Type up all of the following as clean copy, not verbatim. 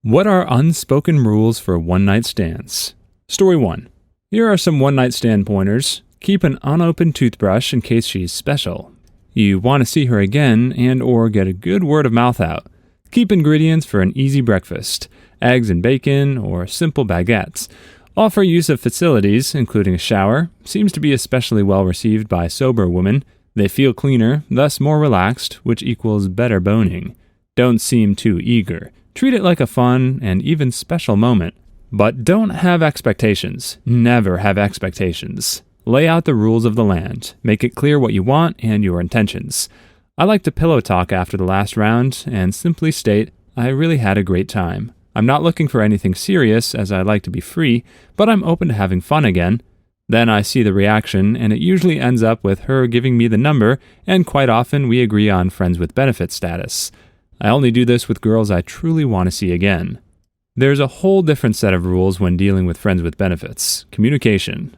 What are unspoken rules for one-night stands? Story 1. Here are some one-night stand pointers. Keep an unopened toothbrush in case she's special. You want to see her again and or get a good word of mouth out. Keep ingredients for an easy breakfast, eggs and bacon or simple baguettes. Offer use of facilities, including a shower. Seems to be especially well received by sober women. They feel cleaner, thus more relaxed, which equals better boning. Don't seem too eager. Treat it like a fun and even special moment. But don't have expectations. Never have expectations. Lay out the rules of the land. Make it clear what you want and your intentions. I like to pillow talk after the last round and simply state, I really had a great time. I'm not looking for anything serious as I like to be free, but I'm open to having fun again. Then I see the reaction and it usually ends up with her giving me the number, and quite often we agree on friends with benefits status. I only do this with girls I truly want to see again. There's a whole different set of rules when dealing with friends with benefits. Communication.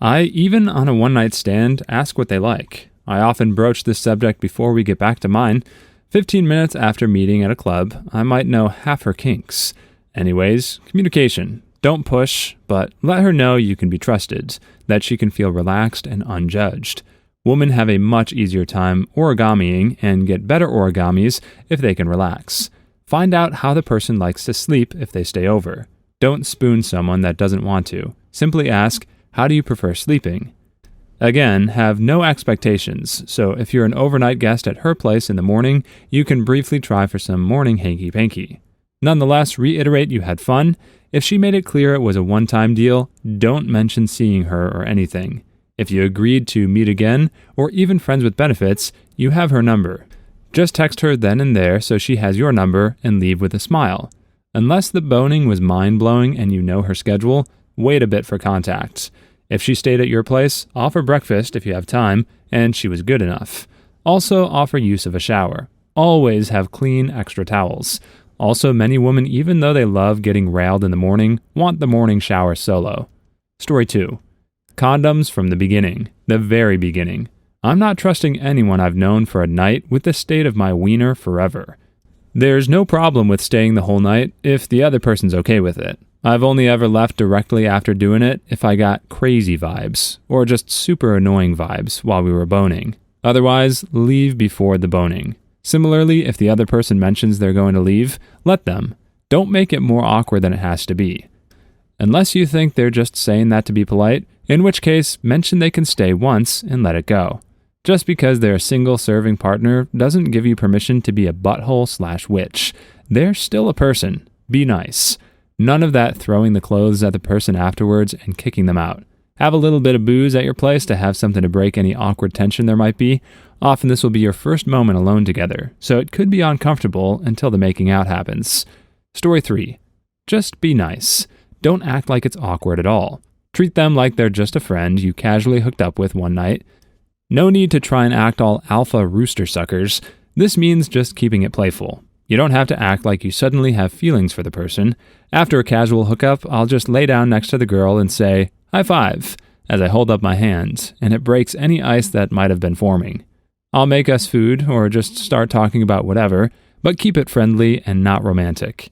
I, even on a one-night stand, ask what they like. I often broach this subject before we get back to mine. 15 minutes after meeting at a club, I might know half her kinks. Anyways, communication. Don't push, but let her know you can be trusted, that she can feel relaxed and unjudged. Women have a much easier time origamying and get better origamis if they can relax. Find out how the person likes to sleep if they stay over. Don't spoon someone that doesn't want to. Simply ask, how do you prefer sleeping? Again, have no expectations, so if you're an overnight guest at her place in the morning, you can briefly try for some morning hanky-panky. Nonetheless, reiterate you had fun. If she made it clear it was a one-time deal, don't mention seeing her or anything. If you agreed to meet again, or even friends with benefits, you have her number. Just text her then and there so she has your number and leave with a smile. Unless the boning was mind-blowing and you know her schedule, wait a bit for contact. If she stayed at your place, offer breakfast if you have time, and she was good enough. Also, offer use of a shower. Always have clean extra towels. Also, many women, even though they love getting railed in the morning, want the morning shower solo. Story 2. Condoms from the beginning. The very beginning. I'm not trusting anyone I've known for a night with the state of my wiener forever. There's no problem with staying the whole night if the other person's okay with it. I've only ever left directly after doing it if I got crazy vibes, or just super annoying vibes while we were boning. Otherwise, leave before the boning. Similarly, if the other person mentions they're going to leave, let them. Don't make it more awkward than it has to be. Unless you think they're just saying that to be polite, in which case, mention they can stay once and let it go. Just because they're a single serving partner doesn't give you permission to be a butthole/witch. They're still a person. Be nice. None of that throwing the clothes at the person afterwards and kicking them out. Have a little bit of booze at your place to have something to break any awkward tension there might be. Often this will be your first moment alone together, so it could be uncomfortable until the making out happens. Story 3. Just be nice. Don't act like it's awkward at all. Treat them like they're just a friend you casually hooked up with one night. No need to try and act all alpha rooster suckers. This means just keeping it playful. You don't have to act like you suddenly have feelings for the person. After a casual hookup, I'll just lay down next to the girl and say, high five, as I hold up my hand, and it breaks any ice that might have been forming. I'll make us food or just start talking about whatever, but keep it friendly and not romantic.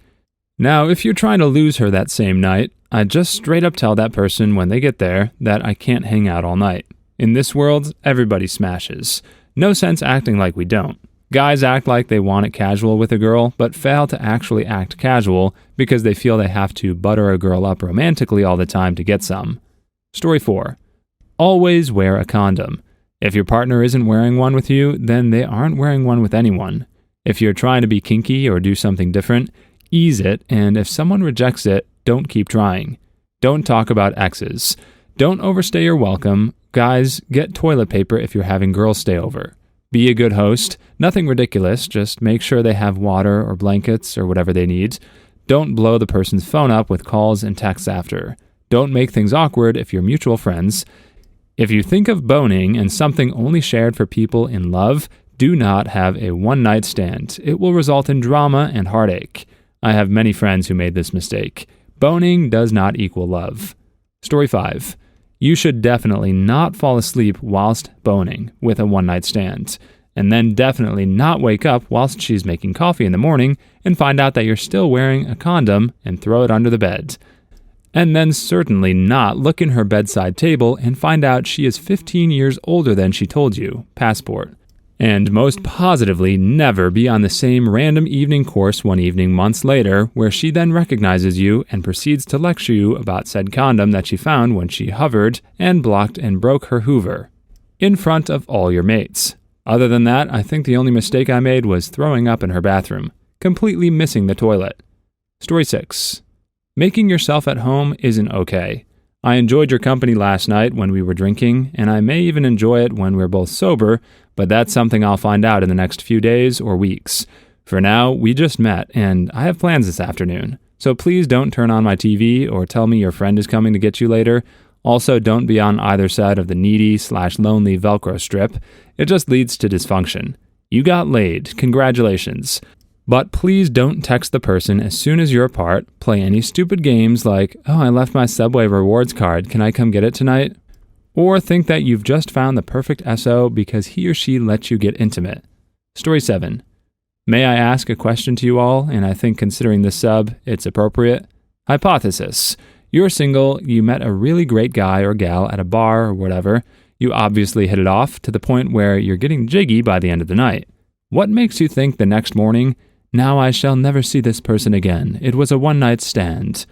Now, if you're trying to lose her that same night, I'd just straight up tell that person when they get there that I can't hang out all night. In this world, everybody smashes. No sense acting like we don't. Guys act like they want it casual with a girl, but fail to actually act casual because they feel they have to butter a girl up romantically all the time to get some. Story 4. Always wear a condom. If your partner isn't wearing one with you, then they aren't wearing one with anyone. If you're trying to be kinky or do something different, ease it, and if someone rejects it, don't keep trying. Don't talk about exes. Don't overstay your welcome. Guys, get toilet paper if you're having girls stay over. Be a good host. Nothing ridiculous, just make sure they have water or blankets or whatever they need. Don't blow the person's phone up with calls and texts after. Don't make things awkward if you're mutual friends. If you think of boning and something only shared for people in love, do not have a one-night stand. It will result in drama and heartache. I have many friends who made this mistake. Boning does not equal love. Story 5. You should definitely not fall asleep whilst boning with a one-night stand. and then definitely not wake up whilst she's making coffee in the morning and find out that you're still wearing a condom and throw it under the bed. And then certainly not look in her bedside table and find out she is 15 years older than she told you, passport. And most positively never be on the same random evening course one evening months later where she then recognizes you and proceeds to lecture you about said condom that she found when she hovered and blocked and broke her Hoover in front of all your mates. Other than that, I think the only mistake I made was throwing up in her bathroom, completely missing the toilet. Story 6. Making yourself at home isn't okay. I enjoyed your company last night when we were drinking, and I may even enjoy it when we're both sober, but that's something I'll find out in the next few days or weeks. For now, we just met, and I have plans this afternoon, so please don't turn on my TV or tell me your friend is coming to get you later. Also, don't be on either side of the needy/lonely Velcro strip. It just leads to dysfunction. You got laid. Congratulations. But please don't text the person as soon as you're apart, play any stupid games like, "Oh, I left my Subway rewards card, can I come get it tonight?" Or think that you've just found the perfect SO because he or she lets you get intimate. Story 7. May I ask a question to you all, and I think considering this sub, it's appropriate. Hypothesis. You're single, you met a really great guy or gal at a bar or whatever, you obviously hit it off to the point where you're getting jiggy by the end of the night. What makes you think the next morning, "Now I shall never see this person again. It was a one-night stand"?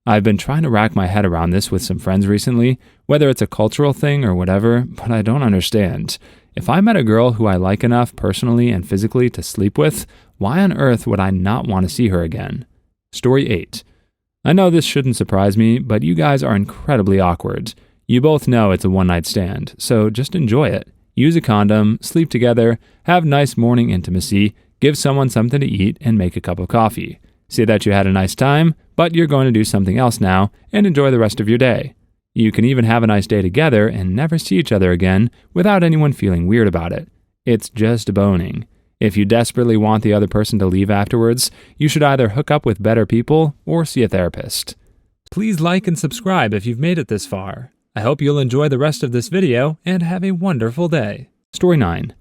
I've been trying to rack my head around this with some friends recently, whether it's a cultural thing or whatever, but I don't understand. If I met a girl who I like enough personally and physically to sleep with, why on earth would I not want to see her again? Story 8. I know this shouldn't surprise me, but you guys are incredibly awkward. You both know it's a one-night stand, so just enjoy it. Use a condom, sleep together, have nice morning intimacy, give someone something to eat, and make a cup of coffee. Say that you had a nice time, but you're going to do something else now, and enjoy the rest of your day. You can even have a nice day together and never see each other again without anyone feeling weird about it. It's just boning. If you desperately want the other person to leave afterwards, you should either hook up with better people or see a therapist. Please like and subscribe if you've made it this far. I hope you'll enjoy the rest of this video and have a wonderful day. Story 9.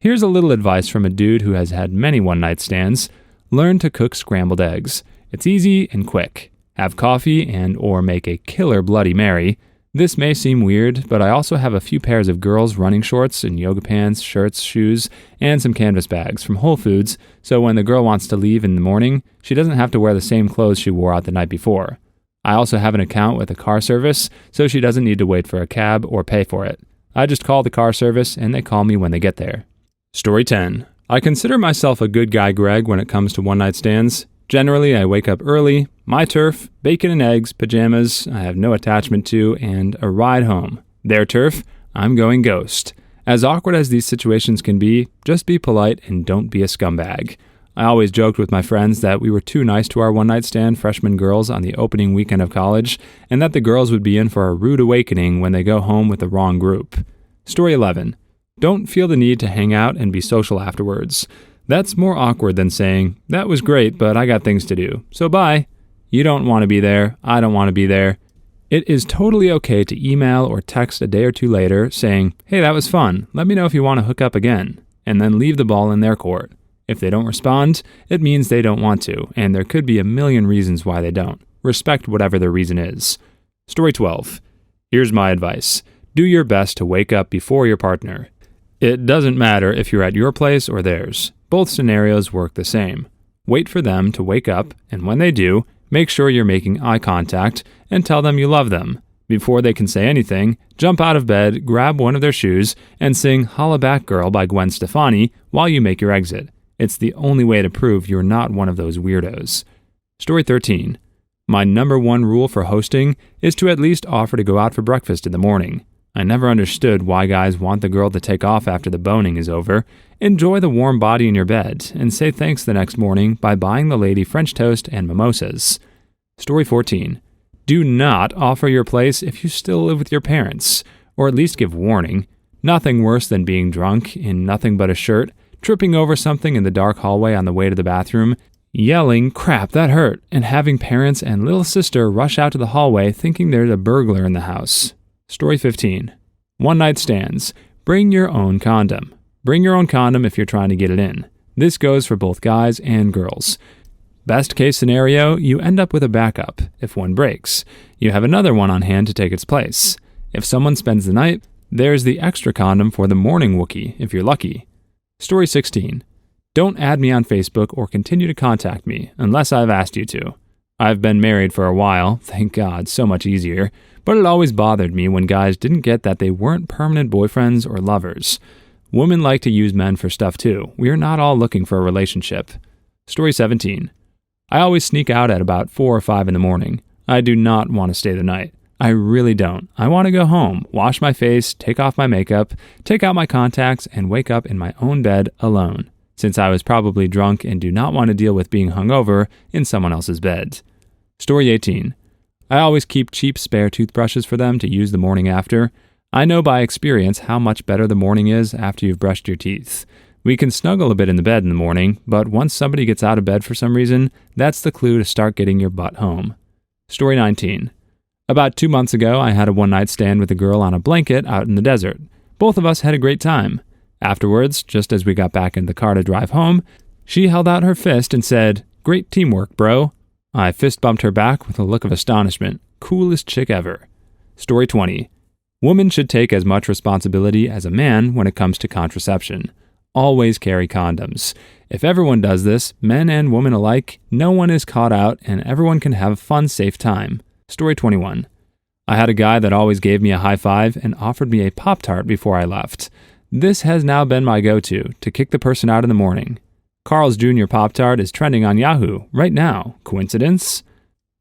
Here's a little advice from a dude who has had many one-night stands. Learn to cook scrambled eggs. It's easy and quick. Have coffee and or make a killer Bloody Mary. This may seem weird, but I also have a few pairs of girls' running shorts and yoga pants, shirts, shoes, and some canvas bags from Whole Foods, so when the girl wants to leave in the morning, she doesn't have to wear the same clothes she wore out the night before. I also have an account with a car service, so she doesn't need to wait for a cab or pay for it. I just call the car service, and they call me when they get there. Story 10. I consider myself a good guy, Greg, when it comes to one-night stands. Generally, I wake up early, my turf, bacon and eggs, pajamas I have no attachment to, and a ride home. Their turf, I'm going ghost. As awkward as these situations can be, just be polite and don't be a scumbag. I always joked with my friends that we were too nice to our one-night stand freshman girls on the opening weekend of college, and that the girls would be in for a rude awakening when they go home with the wrong group. Story 11. Don't feel the need to hang out and be social afterwards. That's more awkward than saying, "That was great, but I got things to do, so bye." You don't want to be there. I don't want to be there. It is totally okay to email or text a day or two later saying, "Hey, that was fun. Let me know if you want to hook up again," and then leave the ball in their court. If they don't respond, it means they don't want to, and there could be a million reasons why they don't. Respect whatever their reason is. Story 12. Here's my advice. Do your best to wake up before your partner. It doesn't matter if you're at your place or theirs. Both scenarios work the same. Wait for them to wake up, and when they do, make sure you're making eye contact and tell them you love them. Before they can say anything, jump out of bed, grab one of their shoes, and sing "Holla Back Girl" by Gwen Stefani while you make your exit. It's the only way to prove you're not one of those weirdos. Story 13. My number one rule for hosting is to at least offer to go out for breakfast in the morning. I never understood why guys want the girl to take off after the boning is over. Enjoy the warm body in your bed, and say thanks the next morning by buying the lady French toast and mimosas. Story 14. Do not offer your place if you still live with your parents, or at least give warning. Nothing worse than being drunk in nothing but a shirt, tripping over something in the dark hallway on the way to the bathroom, yelling, "Crap, that hurt," and having parents and little sister rush out to the hallway thinking there's a burglar in the house. Story 15. One-night stands. Bring your own condom. Bring your own condom if you're trying to get it in. This goes for both guys and girls. Best case scenario, you end up with a backup. If one breaks, you have another one on hand to take its place. If someone spends the night, there's the extra condom for the morning Wookiee, if you're lucky. Story 16. Don't add me on Facebook or continue to contact me unless I've asked you to. I've been married for a while, thank God, so much easier, but it always bothered me when guys didn't get that they weren't permanent boyfriends or lovers. Women like to use men for stuff too. We are not all looking for a relationship. Story 17. I always sneak out at about 4 or 5 in the morning. I do not want to stay the night. I really don't. I want to go home, wash my face, take off my makeup, take out my contacts, and wake up in my own bed alone, since I was probably drunk and do not want to deal with being hungover in someone else's bed. Story 18. I always keep cheap spare toothbrushes for them to use the morning after. I know by experience how much better the morning is after you've brushed your teeth. We can snuggle a bit in the bed in the morning, but once somebody gets out of bed for some reason, that's the clue to start getting your butt home. Story 19. About 2 months ago, I had a one-night stand with a girl on a blanket out in the desert. Both of us had a great time. Afterwards, just as we got back in the car to drive home, she held out her fist and said, "Great teamwork, bro." I fist bumped her back with a look of astonishment. Coolest chick ever. Story 20. Women should take as much responsibility as a man when it comes to contraception. Always carry condoms. If everyone does this, men and women alike, no one is caught out and everyone can have a fun, safe time. Story 21. I had a guy that always gave me a high five and offered me a Pop-Tart before I left. This has now been my go-to to kick the person out in the morning. Carl's Jr. Pop-Tart is trending on Yahoo right now. Coincidence?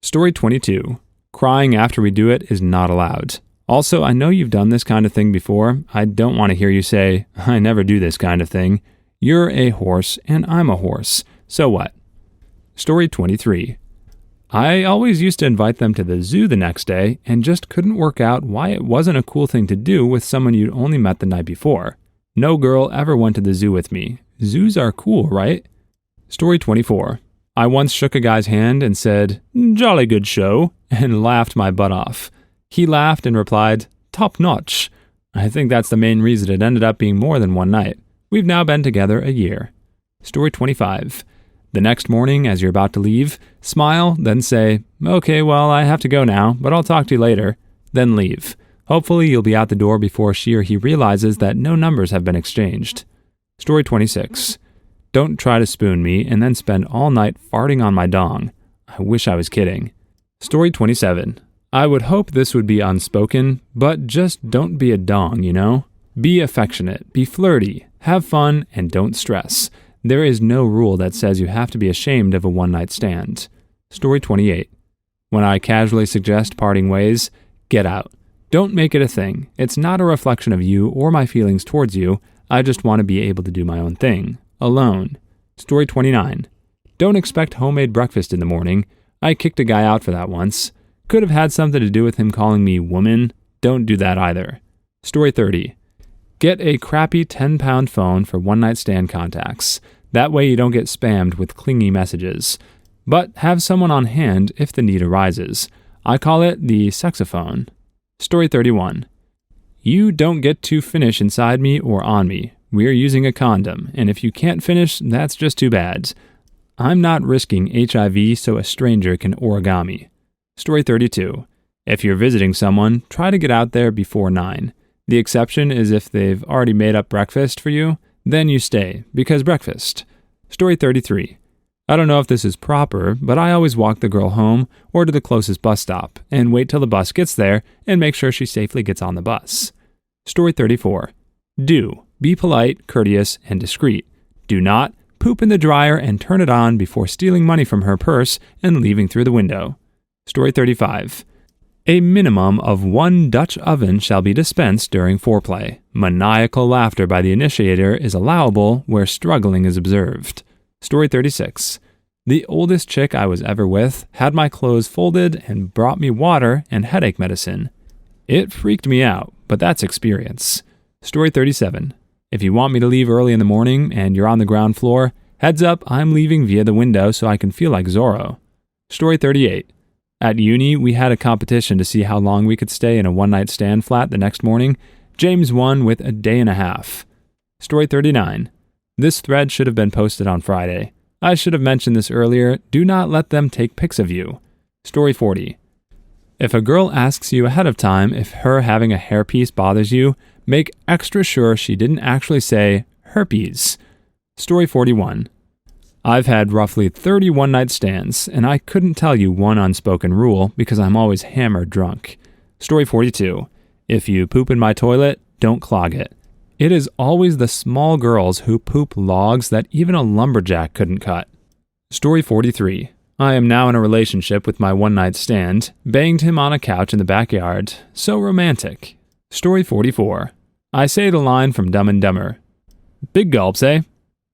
Story 22. Crying after we do it is not allowed. Also, I know you've done this kind of thing before. I don't want to hear you say, "I never do this kind of thing." You're a horse and I'm a horse. So what? Story 23. I always used to invite them to the zoo the next day and just couldn't work out why it wasn't a cool thing to do with someone you'd only met the night before. No girl ever went to the zoo with me. Zoos are cool, right? Story 24. I once shook a guy's hand and said, "Jolly good show," and laughed my butt off. He laughed and replied, "Top notch." I think that's the main reason it ended up being more than one night. We've now been together a year. Story 25. The next morning, as you're about to leave, smile, then say, "Okay, well, I have to go now, but I'll talk to you later." Then leave. Hopefully, you'll be out the door before she or he realizes that no numbers have been exchanged. Story 26. Don't try to spoon me and then spend all night farting on my dong. I wish I was kidding. Story 27. I would hope this would be unspoken, but just don't be a dong, you know? Be affectionate, be flirty, have fun, and don't stress. There is no rule that says you have to be ashamed of a one-night stand. Story 28. When I casually suggest parting ways, get out. Don't make it a thing. It's not a reflection of you or my feelings towards you. I just want to be able to do my own thing. Alone. Story 29. Don't expect homemade breakfast in the morning. I kicked a guy out for that once. Could have had something to do with him calling me woman. Don't do that either. Story 30. Get a crappy 10-pound phone for one-night stand contacts. That way you don't get spammed with clingy messages. But have someone on hand if the need arises. I call it the sexophone. Story 31. You don't get to finish inside me or on me. We're using a condom, and if you can't finish, that's just too bad. I'm not risking HIV so a stranger can origami. Story 32. If you're visiting someone, try to get out there before 9. The exception is if they've already made up breakfast for you, then you stay, because breakfast. Story 33. I don't know if this is proper, but I always walk the girl home or to the closest bus stop and wait till the bus gets there and make sure she safely gets on the bus. Story 34. Do. Be polite, courteous, and discreet. Do not poop in the dryer and turn it on before stealing money from her purse and leaving through the window. Story 35. A minimum of 1 Dutch oven shall be dispensed during foreplay. Maniacal laughter by the initiator is allowable where struggling is observed. Story 36. The oldest chick I was ever with had my clothes folded and brought me water and headache medicine. It freaked me out, but that's experience. Story 37. If you want me to leave early in the morning and you're on the ground floor, heads up, I'm leaving via the window so I can feel like Zorro. Story 38. At uni, we had a competition to see how long we could stay in a one-night stand flat the next morning. James won with a day and a half. Story 39. This thread should have been posted on Friday. I should have mentioned this earlier. Do not let them take pics of you. Story 40. If a girl asks you ahead of time if her having a hairpiece bothers you, make extra sure she didn't actually say herpes. Story 41. I've had roughly 30 one-night stands, and I couldn't tell you one unspoken rule because I'm always hammered drunk. Story 42. If you poop in my toilet, don't clog it. It is always the small girls who poop logs that even a lumberjack couldn't cut. Story 43. I am now in a relationship with my one-night stand, banged him on a couch in the backyard. So romantic. Story 44. I say the line from Dumb and Dumber. Big gulps, eh?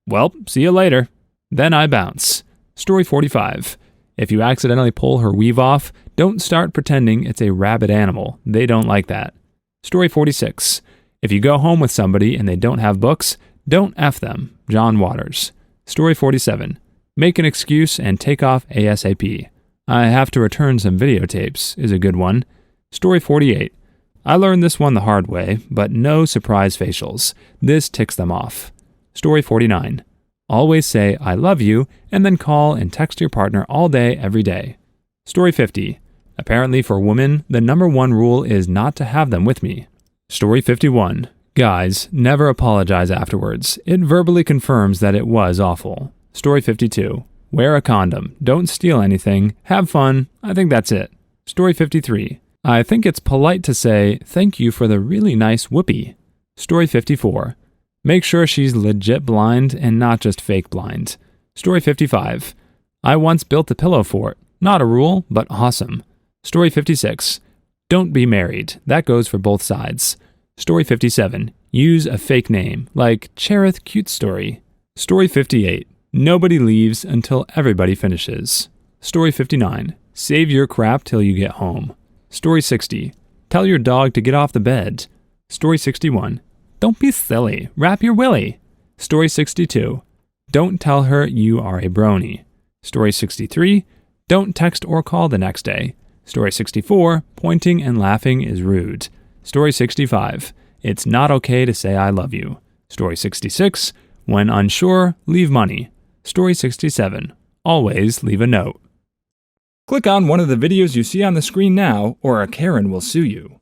Well, see you later. Then I bounce. Story 45. If you accidentally pull her weave off, don't start pretending it's a rabid animal. They don't like that. Story 46. If you go home with somebody and they don't have books, don't F them. John Waters. Story 47. Make an excuse and take off ASAP. I have to return some videotapes is a good one. Story 48. I learned this one the hard way, but no surprise facials. This ticks them off. Story 49. Always say, I love you, and then call and text your partner all day, every day. Story 50. Apparently for women, the number one rule is not to have them with me. Story 51. Guys, never apologize afterwards. It verbally confirms that it was awful. Story 52. Wear a condom. Don't steal anything. Have fun. I think that's it. Story 53. I think it's polite to say, thank you for the really nice whoopee. Story 54. Make sure she's legit blind and not just fake blind. Story 55. I once built a pillow fort. Not a rule, but awesome. Story 56. Don't be married. That goes for both sides. Story 57. Use a fake name, like Cherith Cute Story. Story 58. Nobody leaves until everybody finishes. Story 59. Save your crap till you get home. Story 60. Tell your dog to get off the bed. Story 61. Don't be silly. Wrap your willy. Story 62. Don't tell her you are a brony. Story 63. Don't text or call the next day. Story 64. Pointing and laughing is rude. Story 65. It's not okay to say I love you. Story 66. When unsure, leave money. Story 67. Always leave a note. Click on one of the videos you see on the screen now, or a Karen will sue you.